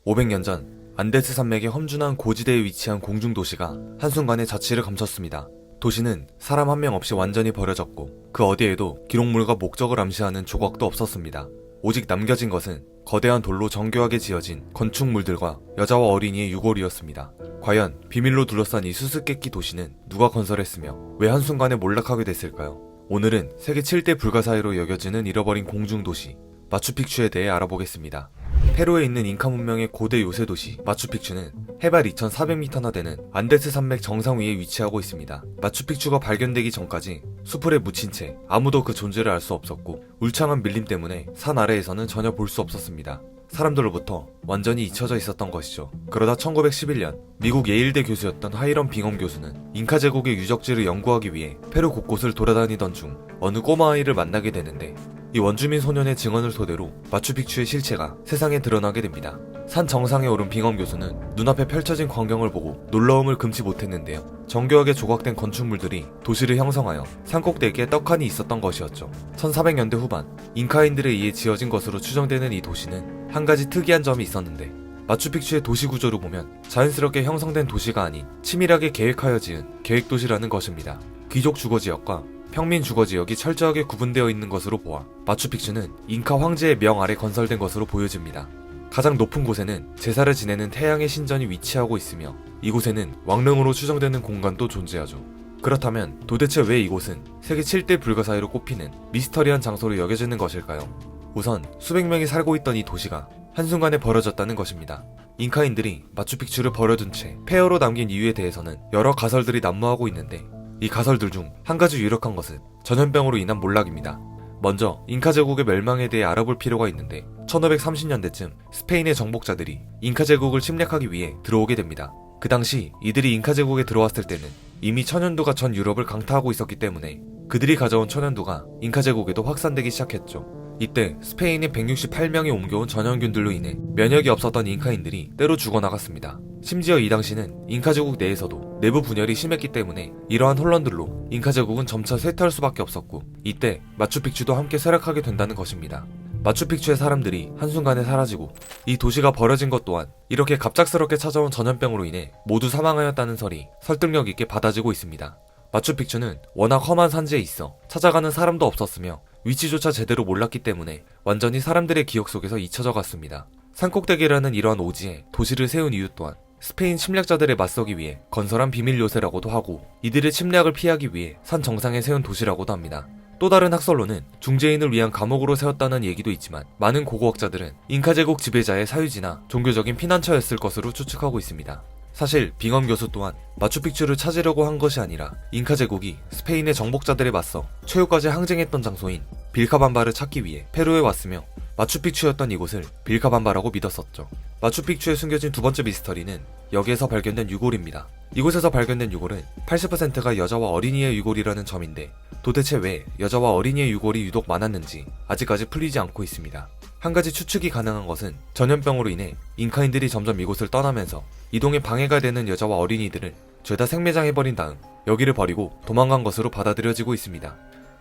500년 전 안데스 산맥의 험준한 고지대에 위치한 공중도시가 한순간에 자취를 감췄습니다. 도시는 사람 한 명 없이 완전히 버려졌고 그 어디에도 기록물과 목적을 암시하는 조각도 없었습니다. 오직 남겨진 것은 거대한 돌로 정교하게 지어진 건축물들과 여자와 어린이의 유골이었습니다. 과연 비밀로 둘러싼 이 수수께끼 도시는 누가 건설했으며 왜 한순간에 몰락하게 됐을까요? 오늘은 세계 7대 불가사의로 여겨지는 잃어버린 공중도시 마추픽추에 대해 알아보겠습니다. 페루에 있는 잉카 문명의 고대 요새 도시 마추픽추는 해발 2400m나 되는 안데스 산맥 정상 위에 위치하고 있습니다. 마추픽추가 발견되기 전까지 수풀에 묻힌 채 아무도 그 존재를 알 수 없었고 울창한 밀림 때문에 산 아래에서는 전혀 볼 수 없었습니다. 사람들로부터 완전히 잊혀져 있었던 것이죠. 그러다 1911년 미국 예일대 교수였던 하이럼 빙엄 교수는 잉카 제국의 유적지를 연구하기 위해 페루 곳곳을 돌아다니던 중 어느 꼬마 아이를 만나게 되는데 이 원주민 소년의 증언을 토대로 마추픽추의 실체가 세상에 드러나게 됩니다. 산 정상에 오른 빙엄 교수는 눈앞에 펼쳐진 광경을 보고 놀라움을 금치 못했는데요. 정교하게 조각된 건축물들이 도시를 형성하여 산꼭대기에 떡하니 있었던 것이었죠. 1400년대 후반 잉카인들에 의해 지어진 것으로 추정되는 이 도시는 한 가지 특이한 점이 있었는데 마추픽추의 도시 구조를 보면 자연스럽게 형성된 도시가 아닌 치밀하게 계획하여 지은 계획도시라는 것입니다. 귀족 주거지역과 평민 주거지역이 철저하게 구분되어 있는 것으로 보아 마추픽추는 잉카 황제의 명 아래 건설된 것으로 보여집니다. 가장 높은 곳에는 제사를 지내는 태양의 신전이 위치하고 있으며 이곳에는 왕릉으로 추정되는 공간도 존재하죠. 그렇다면 도대체 왜 이곳은 세계 7대 불가사의로 꼽히는 미스터리한 장소로 여겨지는 것일까요? 우선 수백 명이 살고 있던 이 도시가 한순간에 버려졌다는 것입니다. 잉카인들이 마추픽추를 버려둔 채 폐허로 남긴 이유에 대해서는 여러 가설들이 난무하고 있는데 이 가설들 중 한 가지 유력한 것은 전염병으로 인한 몰락입니다. 먼저 잉카 제국의 멸망에 대해 알아볼 필요가 있는데 1530년대쯤 스페인의 정복자들이 잉카 제국을 침략하기 위해 들어오게 됩니다. 그 당시 이들이 잉카 제국에 들어왔을 때는 이미 천연두가 전 유럽을 강타하고 있었기 때문에 그들이 가져온 천연두가 잉카 제국에도 확산되기 시작했죠. 이때 스페인이 168명이 옮겨온 전염균들로 인해 면역이 없었던 잉카인들이 때로 죽어나갔습니다. 심지어 이 당시는 잉카 제국 내에서도 내부 분열이 심했기 때문에 이러한 혼란들로 잉카 제국은 점차 쇠퇴할 수밖에 없었고 이때 마추픽추도 함께 쇠락하게 된다는 것입니다. 마추픽추의 사람들이 한순간에 사라지고 이 도시가 버려진 것 또한 이렇게 갑작스럽게 찾아온 전염병으로 인해 모두 사망하였다는 설이 설득력 있게 받아지고 있습니다. 마추픽추는 워낙 험한 산지에 있어 찾아가는 사람도 없었으며 위치조차 제대로 몰랐기 때문에 완전히 사람들의 기억 속에서 잊혀져 갔습니다. 산꼭대기라는 이러한 오지에 도시를 세운 이유 또한 스페인 침략자들에 맞서기 위해 건설한 비밀 요새라고도 하고 이들의 침략을 피하기 위해 산 정상에 세운 도시라고도 합니다. 또 다른 학설로는 중재인을 위한 감옥으로 세웠다는 얘기도 있지만 많은 고고학자들은 잉카 제국 지배자의 사유지나 종교적인 피난처였을 것으로 추측하고 있습니다. 사실 빙엄 교수 또한 마추픽추를 찾으려고 한 것이 아니라 잉카 제국이 스페인의 정복자들에 맞서 최후까지 항쟁했던 장소인 빌카밤바를 찾기 위해 페루에 왔으며 마추픽추였던 이곳을 빌카밤바라고 믿었었죠. 마추픽추에 숨겨진 두 번째 미스터리는 여기에서 발견된 유골입니다. 이곳에서 발견된 유골은 80%가 여자와 어린이의 유골이라는 점인데 도대체 왜 여자와 어린이의 유골이 유독 많았는지 아직까지 풀리지 않고 있습니다. 한 가지 추측이 가능한 것은 전염병으로 인해 잉카인들이 점점 이곳을 떠나면서 이동에 방해가 되는 여자와 어린이들을 죄다 생매장해버린 다음 여기를 버리고 도망간 것으로 받아들여지고 있습니다.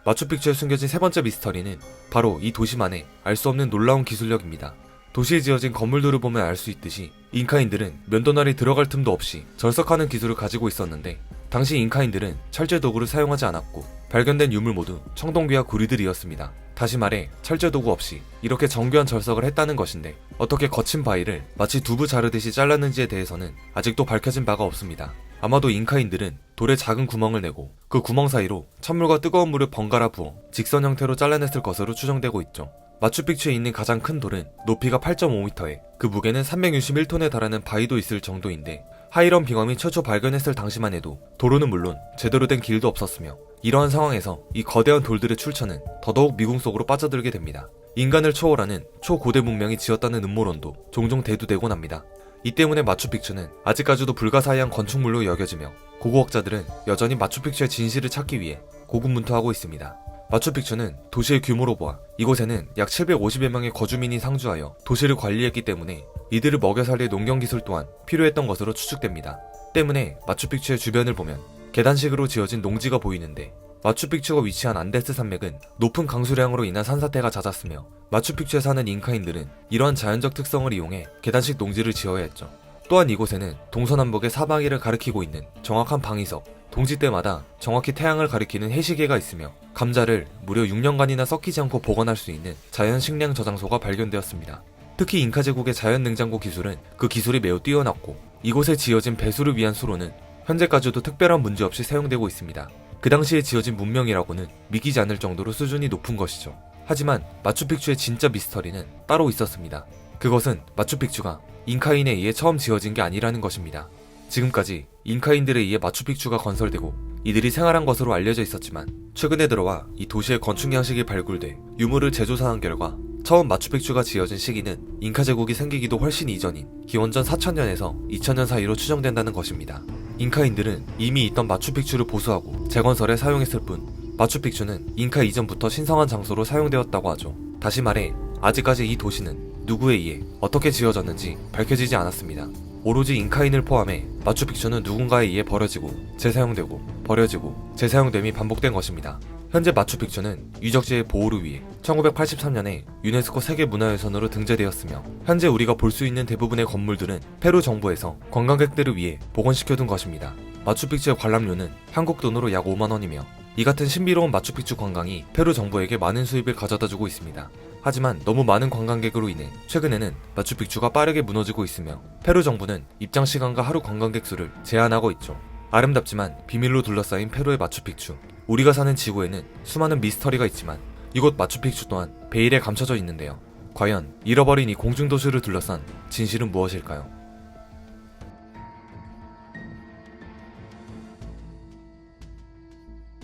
마추픽추에 숨겨진 세 번째 미스터리는 바로 이 도시만의 알 수 없는 놀라운 기술력입니다. 도시에 지어진 건물들을 보면 알 수 있듯이 잉카인들은 면도날이 들어갈 틈도 없이 절석하는 기술을 가지고 있었는데 당시 잉카인들은 철제 도구를 사용하지 않았고 발견된 유물 모두 청동기와 구리들이었습니다. 다시 말해 철제 도구 없이 이렇게 정교한 절석을 했다는 것인데 어떻게 거친 바위를 마치 두부 자르듯이 잘랐는지에 대해서는 아직도 밝혀진 바가 없습니다. 아마도 잉카인들은 돌에 작은 구멍을 내고 그 구멍 사이로 찬물과 뜨거운 물을 번갈아 부어 직선 형태로 잘라냈을 것으로 추정되고 있죠. 마추픽추에 있는 가장 큰 돌은 높이가 8.5m에 그 무게는 361톤에 달하는 바위도 있을 정도인데 하이럼 빙엄이 최초 발견했을 당시만 해도 도로는 물론 제대로 된 길도 없었으며 이러한 상황에서 이 거대한 돌들의 출처는 더더욱 미궁 속으로 빠져들게 됩니다. 인간을 초월하는 초고대 문명이 지었다는 음모론도 종종 대두되곤 합니다. 이 때문에 마추픽추는 아직까지도 불가사의한 건축물로 여겨지며 고고학자들은 여전히 마추픽추의 진실을 찾기 위해 고군분투하고 있습니다. 마추픽추는 도시의 규모로 보아 이곳에는 약 750여 명의 거주민이 상주하여 도시를 관리했기 때문에 이들을 먹여 살릴 농경기술 또한 필요했던 것으로 추측됩니다. 때문에 마추픽추의 주변을 보면 계단식으로 지어진 농지가 보이는데 마추픽추가 위치한 안데스 산맥은 높은 강수량으로 인한 산사태가 잦았으며 마추픽추에 사는 잉카인들은 이러한 자연적 특성을 이용해 계단식 농지를 지어야 했죠. 또한 이곳에는 동서남북의 사방이를 가리키고 있는 정확한 방위석, 동지 때마다 정확히 태양을 가리키는 해시계가 있으며 감자를 무려 6년간이나 썩히지 않고 보관할 수 있는 자연 식량 저장소가 발견되었습니다. 특히 잉카 제국의 자연 냉장고 기술은 그 기술이 매우 뛰어났고 이곳에 지어진 배수를 위한 수로는 현재까지도 특별한 문제 없이 사용되고 있습니다. 그 당시에 지어진 문명이라고는 믿기지 않을 정도로 수준이 높은 것이죠. 하지만 마추픽추의 진짜 미스터리는 따로 있었습니다. 그것은 마추픽추가 잉카인에 의해 처음 지어진 게 아니라는 것입니다. 지금까지 잉카인들에 의해 마추픽추가 건설되고 이들이 생활한 것으로 알려져 있었지만 최근에 들어와 이 도시의 건축 양식이 발굴돼 유물을 재조사한 결과 처음 마추픽추가 지어진 시기는 잉카 제국이 생기기도 훨씬 이전인 기원전 4000년에서 2000년 사이로 추정된다는 것입니다. 잉카인들은 이미 있던 마추픽추를 보수하고 재건설에 사용했을 뿐 마추픽추는 잉카 이전부터 신성한 장소로 사용되었다고 하죠. 다시 말해 아직까지 이 도시는 누구에 의해 어떻게 지어졌는지 밝혀지지 않았습니다. 오로지 잉카인을 포함해 마추픽추는 누군가에 의해 버려지고 재사용되고 버려지고 재사용됨이 반복된 것입니다. 현재 마추픽추는 유적지의 보호를 위해 1983년에 유네스코 세계문화유산으로 등재되었으며 현재 우리가 볼 수 있는 대부분의 건물들은 페루 정부에서 관광객들을 위해 복원시켜둔 것입니다. 마추픽추의 관람료는 한국 돈으로 약 5만원이며 이 같은 신비로운 마추픽추 관광이 페루 정부에게 많은 수입을 가져다주고 있습니다. 하지만 너무 많은 관광객으로 인해 최근에는 마추픽추가 빠르게 무너지고 있으며 페루 정부는 입장 시간과 하루 관광객 수를 제한하고 있죠. 아름답지만 비밀로 둘러싸인 페루의 마추픽추. 우리가 사는 지구에는 수많은 미스터리가 있지만 이곳 마추픽추 또한 베일에 감춰져 있는데요. 과연 잃어버린 이 공중도시를 둘러싼 진실은 무엇일까요?